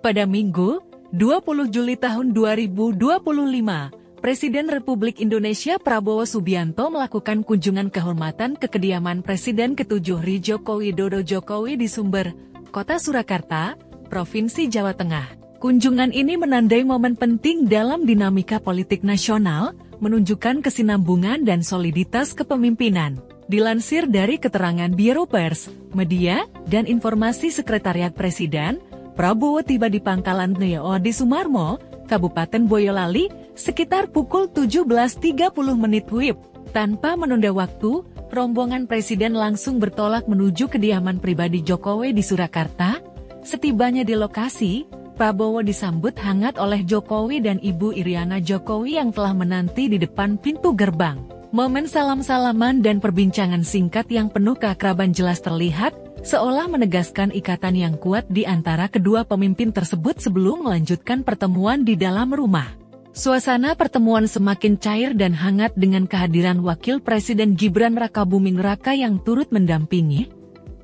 Pada Minggu, 20 Juli tahun 2025, Presiden Republik Indonesia Prabowo Subianto melakukan kunjungan kehormatan ke kediaman Presiden ke-7 Joko Widodo di Sumber, Kota Surakarta, Provinsi Jawa Tengah. Kunjungan ini menandai momen penting dalam dinamika politik nasional, menunjukkan kesinambungan dan soliditas kepemimpinan. Dilansir dari keterangan Biro Pers, Media, dan Informasi Sekretariat Presiden, Prabowo tiba di Pangkalan Neo di Sumarmo, Kabupaten Boyolali, sekitar pukul 17.30 WIB. Tanpa menunda waktu, rombongan Presiden langsung bertolak menuju kediaman pribadi Jokowi di Surakarta. Setibanya di lokasi, Prabowo disambut hangat oleh Jokowi dan Ibu Iriana Jokowi yang telah menanti di depan pintu gerbang. Momen salam-salaman dan perbincangan singkat yang penuh keakraban jelas terlihat, seolah menegaskan ikatan yang kuat di antara kedua pemimpin tersebut sebelum melanjutkan pertemuan di dalam rumah. Suasana pertemuan semakin cair dan hangat dengan kehadiran Wakil Presiden Gibran Rakabuming Raka yang turut mendampingi.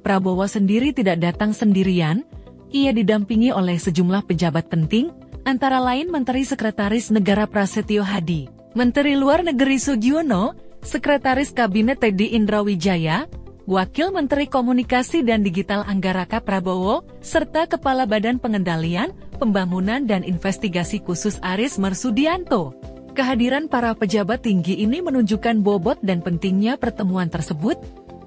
Prabowo sendiri tidak datang sendirian, ia didampingi oleh sejumlah pejabat penting, antara lain Menteri Sekretaris Negara Prasetyo Hadi, Menteri Luar Negeri Sugiono, Sekretaris Kabinet Teddy Indrawijaya, Wakil Menteri Komunikasi dan Digital Anggaraka Prabowo, serta Kepala Badan Pengendalian, Pembangunan dan Investigasi Khusus Aris Marsudianto. Kehadiran para pejabat tinggi ini menunjukkan bobot dan pentingnya pertemuan tersebut.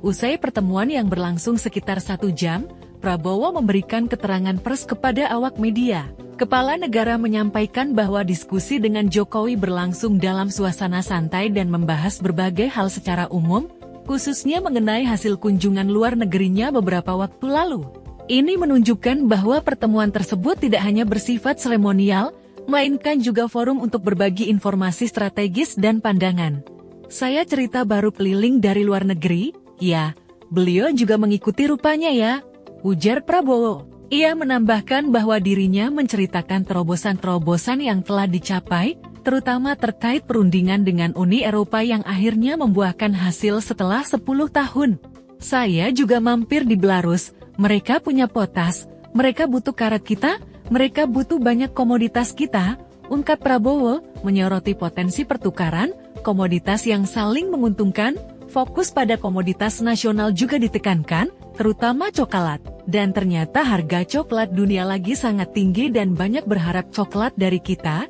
Usai pertemuan yang berlangsung sekitar 1 jam, Prabowo memberikan keterangan pers kepada awak media. Kepala negara menyampaikan bahwa diskusi dengan Jokowi berlangsung dalam suasana santai dan membahas berbagai hal secara umum, khususnya mengenai hasil kunjungan luar negerinya beberapa waktu lalu. Ini menunjukkan bahwa pertemuan tersebut tidak hanya bersifat seremonial, melainkan juga forum untuk berbagi informasi strategis dan pandangan. Saya cerita baru keliling dari luar negeri, ya, beliau juga mengikuti rupanya ya, ujar Prabowo. Ia menambahkan bahwa dirinya menceritakan terobosan-terobosan yang telah dicapai, terutama terkait perundingan dengan Uni Eropa yang akhirnya membuahkan hasil setelah 10 tahun. Saya juga mampir di Belarus, mereka punya potas, mereka butuh karet kita, mereka butuh banyak komoditas kita, ungkap Prabowo, menyoroti potensi pertukaran, komoditas yang saling menguntungkan, fokus pada komoditas nasional juga ditekankan, terutama coklat. Dan ternyata harga coklat dunia lagi sangat tinggi dan banyak berharap coklat dari kita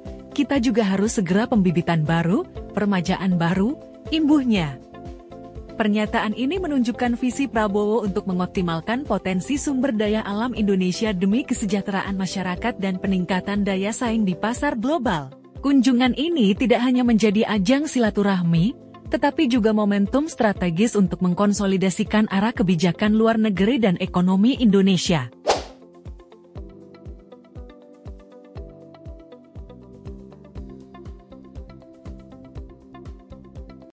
juga harus segera pembibitan baru, permajaan baru, imbuhnya. Pernyataan ini menunjukkan visi Prabowo untuk mengoptimalkan potensi sumber daya alam Indonesia demi kesejahteraan masyarakat dan peningkatan daya saing di pasar global. Kunjungan ini tidak hanya menjadi ajang silaturahmi, tetapi juga momentum strategis untuk mengkonsolidasikan arah kebijakan luar negeri dan ekonomi Indonesia.